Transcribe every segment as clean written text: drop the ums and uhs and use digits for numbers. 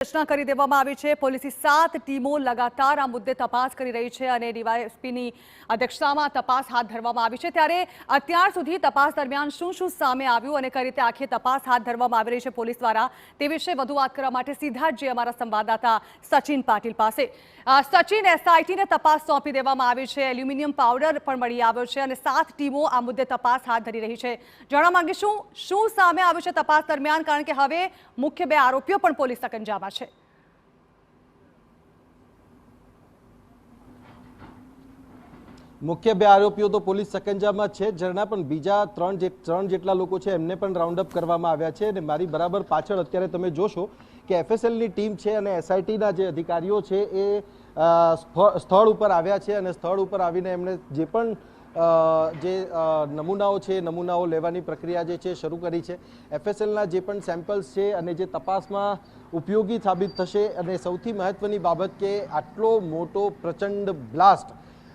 રચના કરી દેવામાં આવી છે। પોલીસની 7 ટીમો લગાતાર આ મુદ્દે તપાસ કરી રહી છે અને ડીવાયએસપીની અધ્યક્ષતામાં તપાસ હાથ ધરવામાં આવી છે। ત્યારે અત્યાર સુધી તપાસ દરમિયાન શું સામે આવ્યું અને કઈ રીતે આખી તપાસ હાથ ધરવામાં આવી રહી છે પોલીસ દ્વારા તે વિશે વધુ વાત કરવા માટે સીધા જ અમારા સંવાદદાતા સચિન પાટીલ પાસે। સચિન, એસઆઈટીને તપાસ સોંપી દેવામાં આવી છે, એલ્યુમિનિયમ પાવડર પણ મળી આવ્યો છે અને 7 ટીમો આ મુદ્દે તપાસ હાથ ધરી રહી છે। જાણવા માંગીશું શું સામે આવ્યું છે તપાસ દરમિયાન, કારણ કે હવે મુખ્ય 2 આરોપીઓ પણ પોલીસ સકંજામાં છે। મુખ્ય 2 આરોપીઓ તો પોલીસ સકંજામાં છે, ઝરણા પણ બીજા 3 જેટલા લોકો છે એમને પણ રાઉન્ડ અપ કરવામાં આવ્યા છે અને મારી બરાબર પાછળ અત્યારે તમે જોશો કે એફએસએલની ટીમ છે અને એસઆઈટીના જે અધિકારીઓ છે એ સ્થળ ઉપર આવ્યા છે અને સ્થળ ઉપર આવીને એમણે જે પણ નમૂનાઓ છે નમૂનાઓ લેવાની પ્રક્રિયા જે છે શરૂ કરી છે। એફએસએલના જે પણ સેમ્પલ્સ છે અને જે તપાસમાં ઉપયોગી સાબિત થશે અને સૌથી મહત્વની બાબત કે આટલો મોટો પ્રચંડ બ્લાસ્ટ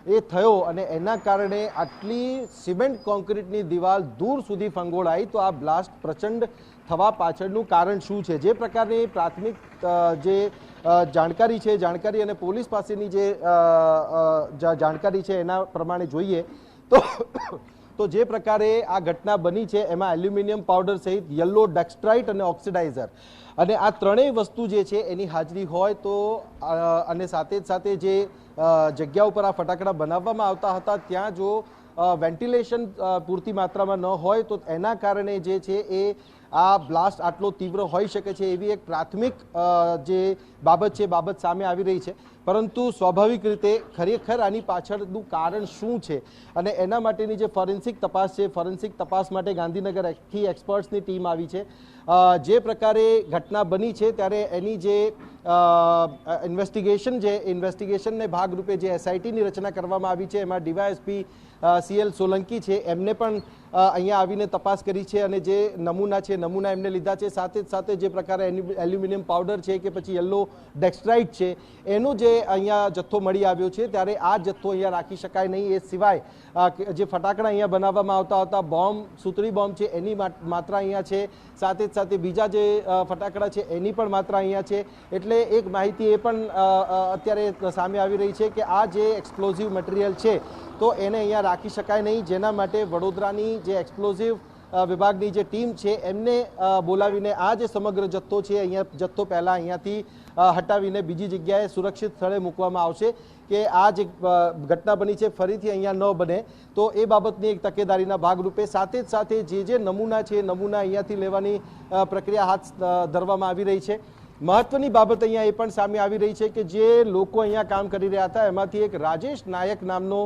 એ થયો અને એના કારણે આટલી સિમેન્ટ કોન્ક્રીટની દિવાલ દૂર સુધી ફંગોળાઈ, તો આ બ્લાસ્ટ પ્રચંડ થવા પાછળનું કારણ શું છે, જે પ્રકારની પ્રાથમિક જે જાણકારી છે, જાણકારી અને પોલીસ પાસેની જે જાણકારી છે એના પ્રમાણે જોઈએ તો જે પ્રકારે આ ઘટના બની છે એમાં એલ્યુમિનિયમ પાવડર સહિત યલો ડેક્સ્ટ્રાઇટ અને ઓક્સિડાઇઝર અને આ ત્રણેય વસ્તુ જે છે એની હાજરી હોય તો અને સાથે જે જગ્યા ઉપર આ ફટાકડા બનાવવામાં આવતા હતા ત્યાં જો વેન્ટિલેશન પૂરતી માત્રામાં ન હોય તો એના કારણે જે છે એ આ બ્લાસ્ટ આટલો તીવ્ર હોઈ શકે છે એવી એક પ્રાથમિક જે બાબત છે બાબત સામે આવી રહી છે। પરંતુ સ્વાભાવિક રીતે ખરેખર આની પાછળનું કારણ શું છે અને એના માટેની જે ફોરેન્સિક તપાસ છે, ફોરેન્સિક તપાસ માટે ગાંધીનગર આખી એક્સપર્ટ્સની ટીમ આવી છે। જે પ્રકારે ઘટના બની છે ત્યારે એની જે ઇન્વેસ્ટિગેશનને ભાગરૂપે જે એસઆઈટીની રચના કરવામાં આવી છે એમાં ડીવાયએસપી સીએલ સોલંકી છે એમને પણ અહીંયા આવીને તપાસ કરી છે અને જે નમૂના એમને લીધા છે। સાથે જે પ્રકારે એલ્યુમિનિયમ પાવડર છે કે પછી યલો ડેક્સ્ટ્રાઇટ છે એનો જે અહીંયા જથ્થો મળી આવ્યો છે ત્યારે આ જથ્થો અહીંયા રાખી શકાય નહીં। એ સિવાય જે ફટાકડા અહીંયા બનાવવામાં આવતા હતા, બોમ્બ, સૂતળી બોમ્બ છે એની માત્રા અહીંયા છે, સાથે બીજા જે ફટાકડા છે એની પણ માત્રા અહીંયા છે। એટલે એક માહિતી એ પણ અત્યારે સામે આવી રહી છે કે આ જે એક્સપ્લોઝિવ મટીરિયલ છે તો એને અહીંયા રાખી શકાય નહીં, જેના માટે વડોદરાની જે એક્સપ્લોઝિવ વિભાગની જે ટીમ છે એમને બોલાવીને આ જે સમગ્ર જથ્થો છે જથ્થો પહેલાં અહીંયાથી હટાવીને બીજી જગ્યાએ સુરક્ષિત સ્થળે મૂકવામાં આવશે કે આ જે ઘટના બની છે ફરીથી અહીંયા ન બને, તો એ બાબતની એક તકેદારીના ભાગરૂપે સાથે જે નમૂના છે નમૂના અહીંયાથી લેવાની પ્રક્રિયા હાથ ધરવામાં આવી રહી છે। મહત્વની બાબત અહીંયા એ પણ સામે આવી રહી છે કે જે લોકો અહીંયા કામ કરી રહ્યા હતા એમાંથી એક રાજેશ નાયક નામનો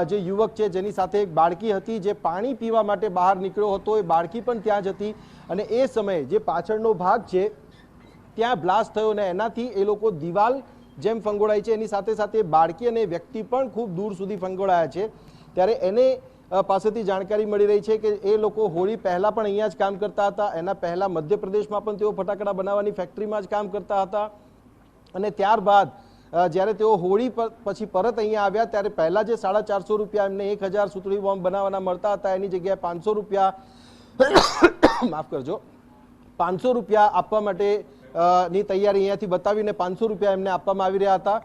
જે યુવક છે જેની સાથે એક બાળકી હતી જે પાણી પીવા માટે બહાર નીકળ્યો હતો, એ બાળકી પણ ત્યાં જ હતી અને એ સમયે જે પાછળનો ભાગ છે ત્યાં બ્લાસ્ટ થયો અને એનાથી એ લોકો દિવાલ જેમ ફંગોળાઈ છે એની સાથે બાળકી અને વ્યક્તિ પણ ખૂબ દૂર સુધી ફંગોળાયા છે। ત્યારે એને પાસેથી જાણકારી મળી રહી છે કે એ લોકો હોળી પહેલા પણ અહીંયા જ કામ કરતા હતા, એના પહેલા મધ્યપ્રદેશમાં પણ તેઓ ફટાકડા બનાવવાની ફેક્ટરીમાં જ કામ કરતા હતા અને ત્યારબાદ જ્યારે તેઓ હોળી પછી પરત અહીંયા આવ્યા ત્યારે પહેલા જે 450 રૂપિયા એમને 1000 સૂતળી બોમ્બ બનાવવાના મળતા હતા એની જગ્યાએ 500 રૂપિયા માફ કરજો 500 રૂપિયા આપવા માટે ની તૈયારી અહીંયાથી બતાવીને 500 રૂપિયા એમને આપવામાં આવી રહ્યા હતા।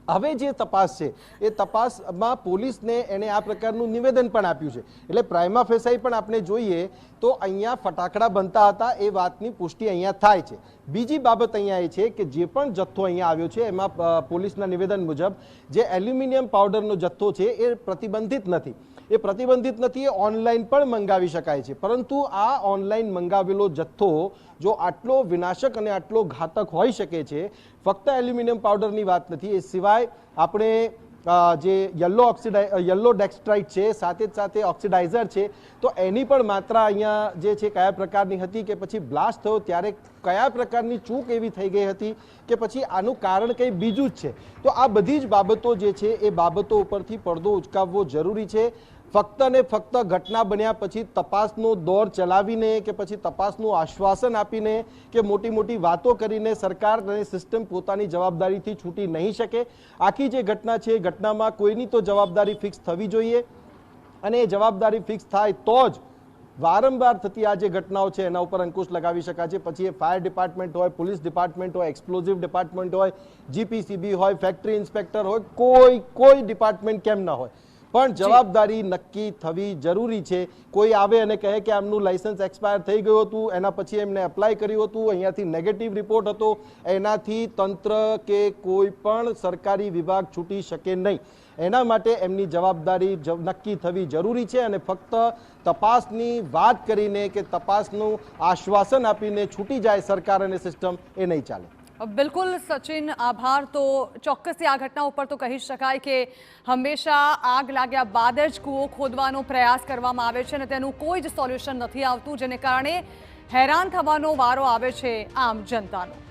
હવે જે તપાસ છે એ તપાસમાં પોલીસને એને આ પ્રકારનું નિવેદન પણ આપ્યું છે, એટલે પ્રાઇમા ફેસાઈ પણ આપણે જોઈએ તો અહીંયા ફટાકડા બનતા હતા એ વાતની પુષ્ટિ અહીંયા થાય છે। બીજી બાબત અહીંયા એ છે કે જે પણ જથ્થો અહીંયા આવ્યો છે એમાં પોલીસના નિવેદન મુજબ જે એલ્યુમિનિયમ પાવડરનો જથ્થો છે એ પ્રતિબંધિત નથી, એ ઓનલાઈન પણ મંગાવી શકાય છે। પરંતુ આ ઓનલાઈન મંગાવેલો જથ્થો જો આટલો વિનાશક અને આટલો ઘાતક હોઈ શકે છે, ફક્ત એલ્યુમિનિયમ પાવડરની વાત નથી, એ સિવાય આપણે જે યલો ડેક્સ્ટ્રાઇટ છે સાથે ઓક્સિડાઇઝર છે તો એની પણ માત્રા અહીંયા જે છે કયા પ્રકારની હતી કે પછી બ્લાસ્ટ થયો ત્યારે કયા પ્રકારની ચૂક એવી થઈ ગઈ હતી કે પછી આનું કારણ કંઈ બીજું જ છે। તો આ બધી જ બાબતો જે છે એ બાબતો ઉપરથી પડદો ઉચકાવવો જરૂરી છે। ફક્ત ને ફક્ત ઘટના બન્યા પછી તપાસનો દોર ચલાવીને કે પછી તપાસનું આશ્વાસન આપીને કે મોટી વાતો કરીને સરકાર અને સિસ્ટમ પોતાની જવાબદારીથી છૂટી નહીં શકે। આખી જે ઘટના છે ઘટનામાં કોઈની તો જવાબદારી ફિક્સ થવી જોઈએ અને એ જવાબદારી ફિક્સ થાય તો જ વારંવાર થતી આ જે ઘટનાઓ છે એના ઉપર અંકુશ લગાવી શકાય છે. પછી એ ફાયર ડિપાર્ટમેન્ટ હોય, પોલીસ ડિપાર્ટમેન્ટ હોય, એક્સપ્લોઝિવ ડિપાર્ટમેન્ટ હોય, જીપીસીબી હોય, ફેક્ટરી ઇન્સ્પેક્ટર હોય, કોઈ ડિપાર્ટમેન્ટ કેમ ના હોય, પણ જવાબદારી નક્કી થવી જરૂરી છે. કોઈ આવે અને કહે કે આમનું લાયસન્સ એક્સપાયર થઈ ગયું હતું, એના પછી એમને એપ્લાય કર્યું હતું, અહીંયાથી નેગેટિવ રિપોર્ટ હતો, એનાથી તંત્ર કે કોઈ પણ સરકારી વિભાગ છૂટી શકે નહીં. એના માટે એમની જવાબદારી નક્કી થવી જરૂરી છે અને ફક્ત તપાસની વાત કરીને કે તપાસનું આશ્વાસન આપીને છૂટી જાય સરકાર અને સિસ્ટમ એ નહીં ચાલે. બિલકુલ સચિન, આભાર. તો ચોક્કસથી આ ઘટના ઉપર તો કહી શકાય કે હંમેશા આગ લાગ્યા બાદ જ કૂવો ખોદવાનો પ્રયાસ કરવામાં આવે છે અને તેનું કોઈ જ સોલ્યુશન નથી આવતું, જેને કારણે હેરાન થવાનો વારો આવે છે આમ જનતાનો.